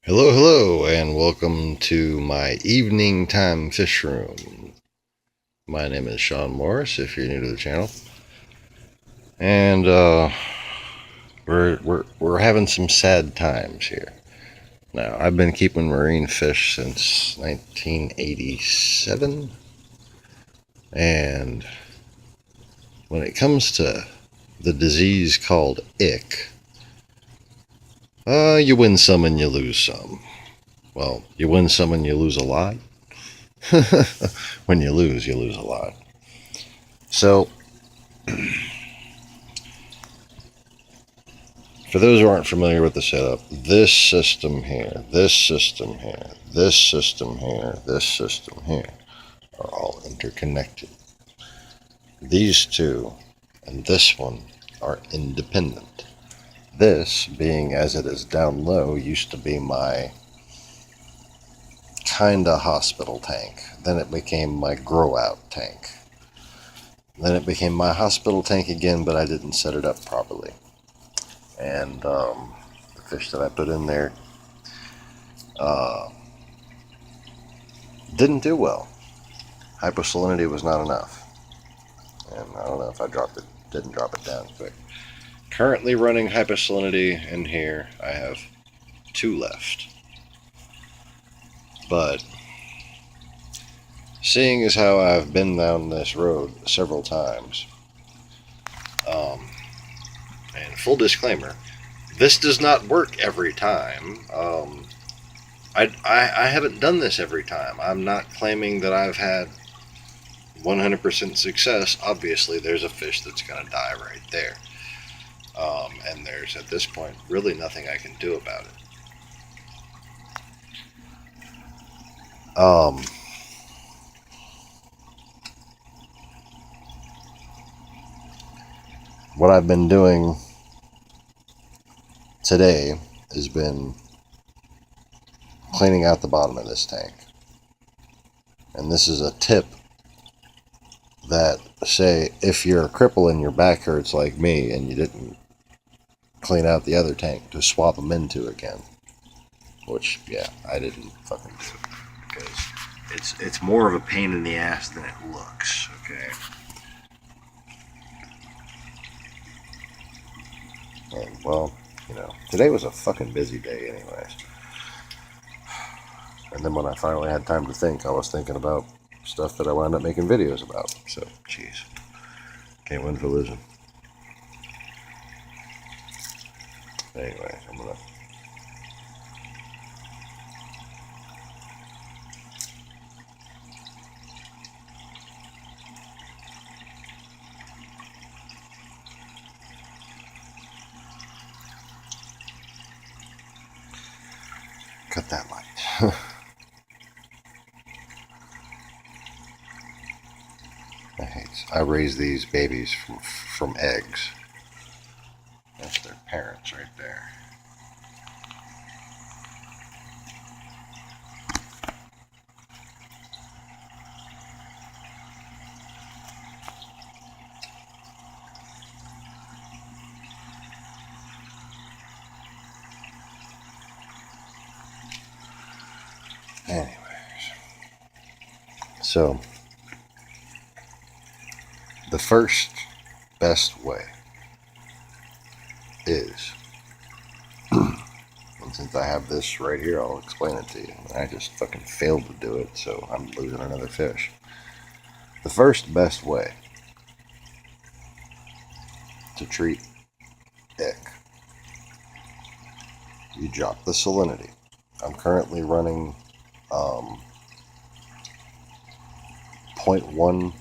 Hello, hello, and welcome to my evening time fish room. My name is Sean Morris, if you're new to the channel, and we're having some sad times here. Now, I've been keeping marine fish since 1987, and when it comes to the disease called ick, you win some and you lose some. Well, you win some and you lose a lot. When you lose a lot. So, for those who aren't familiar with the setup, this system here, this system here, this system here, this system here are all interconnected. These two and this one are independent. This, being as it is down low, used to be my kinda hospital tank. Then it became my grow out tank. Then it became my hospital tank again, but I didn't set it up properly. And the fish that I put in there didn't do well. Hyposalinity was not enough. And I don't know if I didn't drop it down quick. Currently running hyposalinity in here, I have 2 left. But seeing as how I've been down this road several times, and full disclaimer, this does not work every time. I haven't done this every time. I'm not claiming that I've had 100% success. Obviously, there's a fish that's going to die right there. And there's, at this point, really nothing I can do about it. What I've been doing today has been cleaning out the bottom of this tank. And this is a tip that, say, if you're a cripple and your back hurts like me and you didn't clean out the other tank, to swap them into again. Which, yeah, I didn't fucking do, because it's more of a pain in the ass than it looks, okay? And, well, today was a fucking busy day anyways. And then when I finally had time to think, I was thinking about stuff that I wound up making videos about. So, jeez. Can't win for losing. Anyway, I'm gonna cut that light. I raise these babies from eggs. That's their parents right there. Anyways, so the first best way is, and since I have this right here, I'll explain it to you. I just fucking failed to do it, so I'm losing another fish. The first best way to treat ick, you drop the salinity. I'm currently running 0.1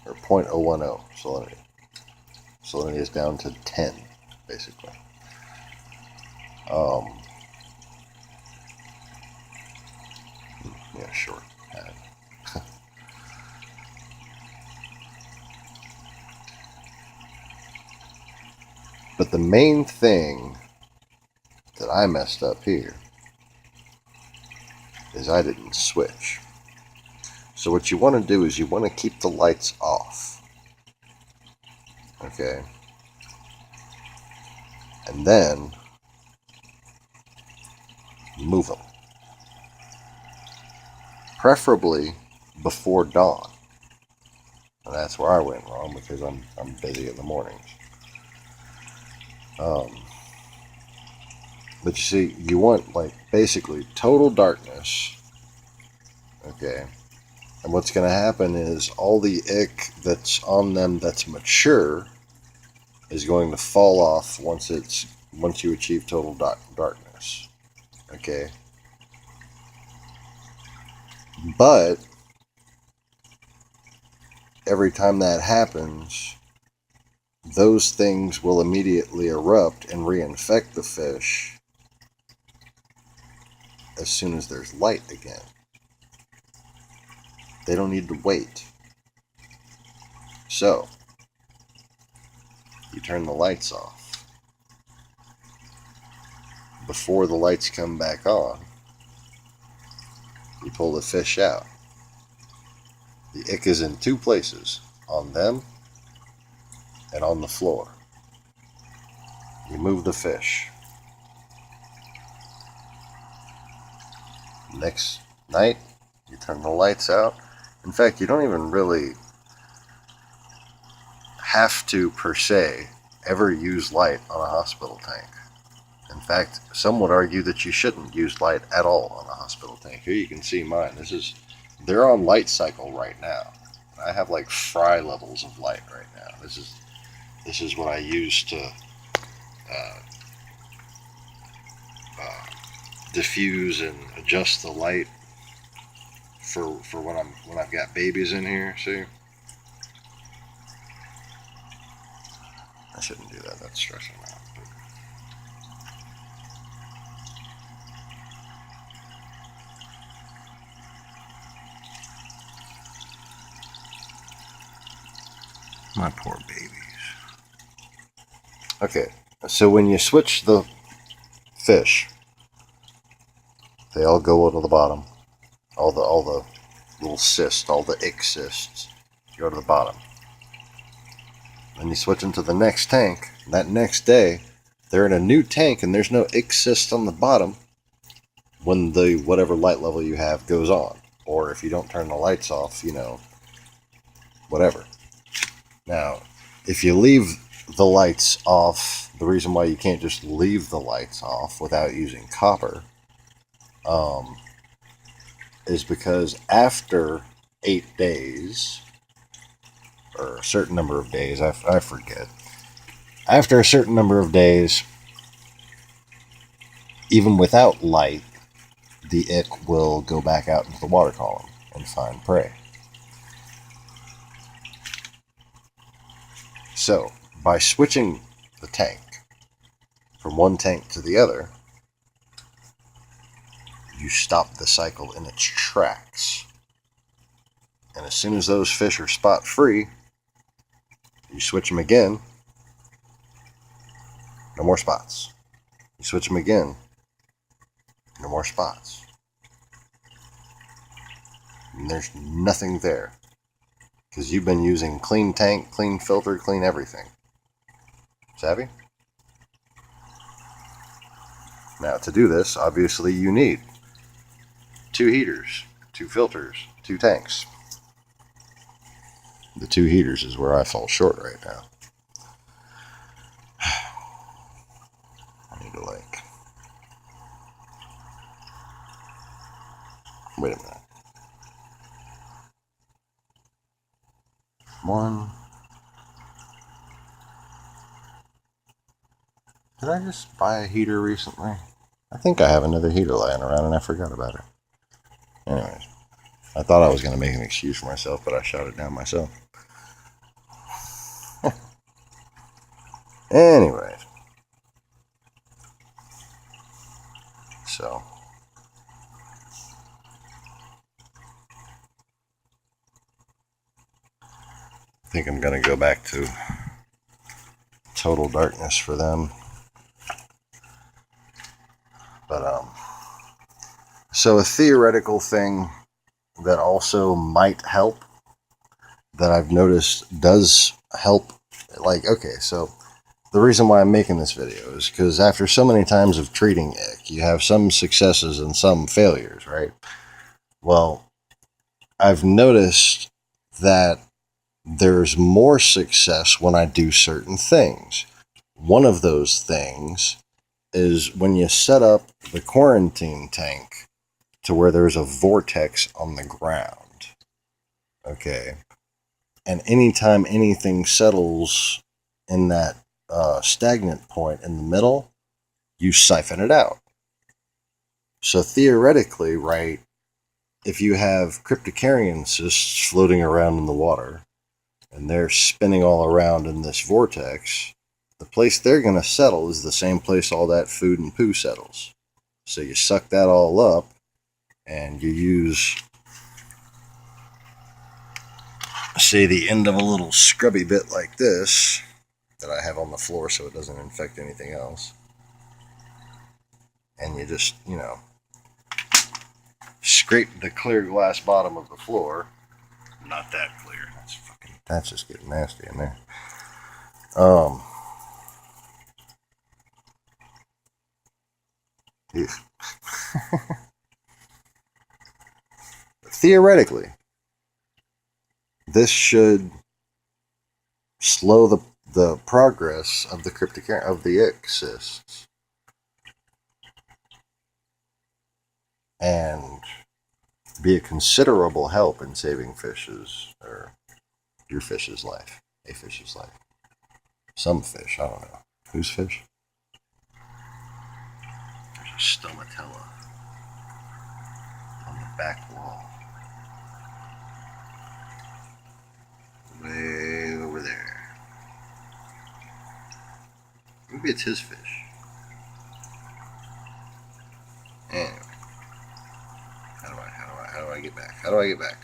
or 0.010 salinity. Salinity is down to 10, basically. Yeah, short. But the main thing that I messed up here is I didn't switch. So what you want to do is you want to keep the lights off. Okay? And then move them. Preferably before dawn. And that's where I went wrong, because I'm busy in the mornings. But you see, you want, like, basically total darkness. Okay. And what's going to happen is all the ick that's on them that's mature is going to fall off once you achieve total darkness. Okay. But every time that happens, those things will immediately erupt and reinfect the fish as soon as there's light again. They don't need to wait. So, you turn the lights off. Before the lights come back on, you pull the fish out. The ick is in two places, on them and on the floor. You move the fish. Next night, you turn the lights out. In fact, you don't even really have to, per se, ever use light on a hospital tank. In fact, some would argue that you shouldn't use light at all on a hospital tank. Here you can see mine. They're on light cycle right now. I have like fry levels of light right now. This is what I use to diffuse and adjust the light for when I've got babies in here. See, I shouldn't do that. That's stressing me out. My poor babies. Okay, so when you switch the fish, they all go to the bottom. All the little cysts, all the ick cysts, go to the bottom. Then you switch them to the next tank. That next day, they're in a new tank and there's no ick cyst on the bottom when the whatever light level you have goes on. Or if you don't turn the lights off, whatever. Now, if you leave the lights off, the reason why you can't just leave the lights off without using copper is because after 8 days, or a certain number of days, I forget. After a certain number of days, even without light, the ick will go back out into the water column and find prey. So, by switching the tank from one tank to the other, you stop the cycle in its tracks. And as soon as those fish are spot free, you switch them again, no more spots. You switch them again, no more spots. And there's nothing there. Because you've been using clean tank, clean filter, clean everything. Savvy? Now, to do this, obviously you need 2 heaters, 2 filters, 2 tanks. The 2 heaters is where I fall short right now. I need to wait a minute. 1. Did I just buy a heater recently? I think I have another heater lying around and I forgot about it. Anyways, I thought I was going to make an excuse for myself, but I shot it down myself. Anyways. So. I think I'm going to go back to total darkness for them. But, so a theoretical thing that also might help, that I've noticed does help, like, okay, so the reason why I'm making this video is because after so many times of treating ick, like you have some successes and some failures, right? Well, I've noticed that there's more success when I do certain things. One of those things is when you set up the quarantine tank to where there's a vortex on the ground. Okay. And anytime anything settles in that stagnant point in the middle, you siphon it out. So theoretically, right, if you have Cryptocarion cysts floating around in the water and they're spinning all around in this vortex, the place they're going to settle is the same place all that food and poo settles. So you suck that all up and you use, say, the end of a little scrubby bit like this that I have on the floor so it doesn't infect anything else. And you just, scrape the clear glass bottom of the floor. Not that clear. That's just getting nasty in there. Theoretically, this should slow the progress of the Cryptocarion, of the ick cysts, and be a considerable help in saving fishes, or your fish's life, a fish's life. Some fish, I don't know. Whose fish? There's a stomatella on the back wall. Way over there. Maybe it's his fish. Anyway. How do I get back? How do I get back?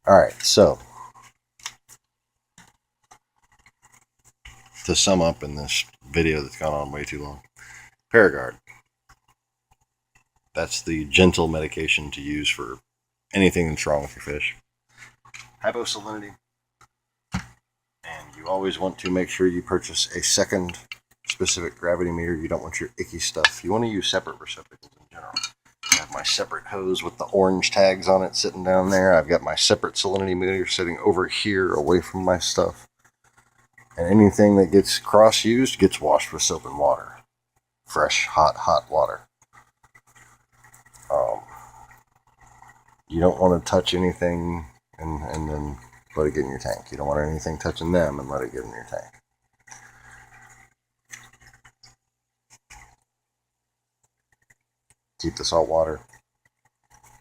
Alright, so to sum up in this video that's gone on way too long, Paragard. That's the gentle medication to use for anything that's wrong with your fish. Hyposalinity. And you always want to make sure you purchase a second specific gravity meter. You don't want your icky stuff. You want to use separate receptacles in general. I have my separate hose with the orange tags on it sitting down there. I've got my separate salinity meter sitting over here away from my stuff. And anything that gets cross-used gets washed with soap and water. Fresh, hot water. You don't want to touch anything and then let it get in your tank. You don't want anything touching them and let it get in your tank. Keep the salt water,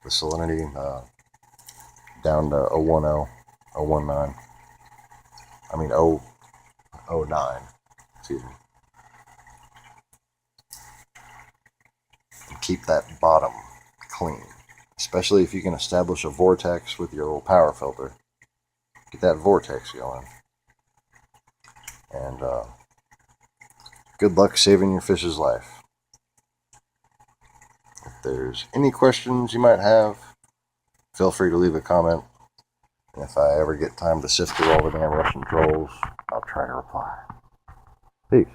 the salinity down to 010, 019. I mean 009. Excuse me. And keep that bottom clean. Especially if you can establish a vortex with your little power filter. Get that vortex going. And good luck saving your fish's life. If there's any questions you might have, feel free to leave a comment. And if I ever get time to sift through all the damn Russian trolls, I'll try to reply. Peace.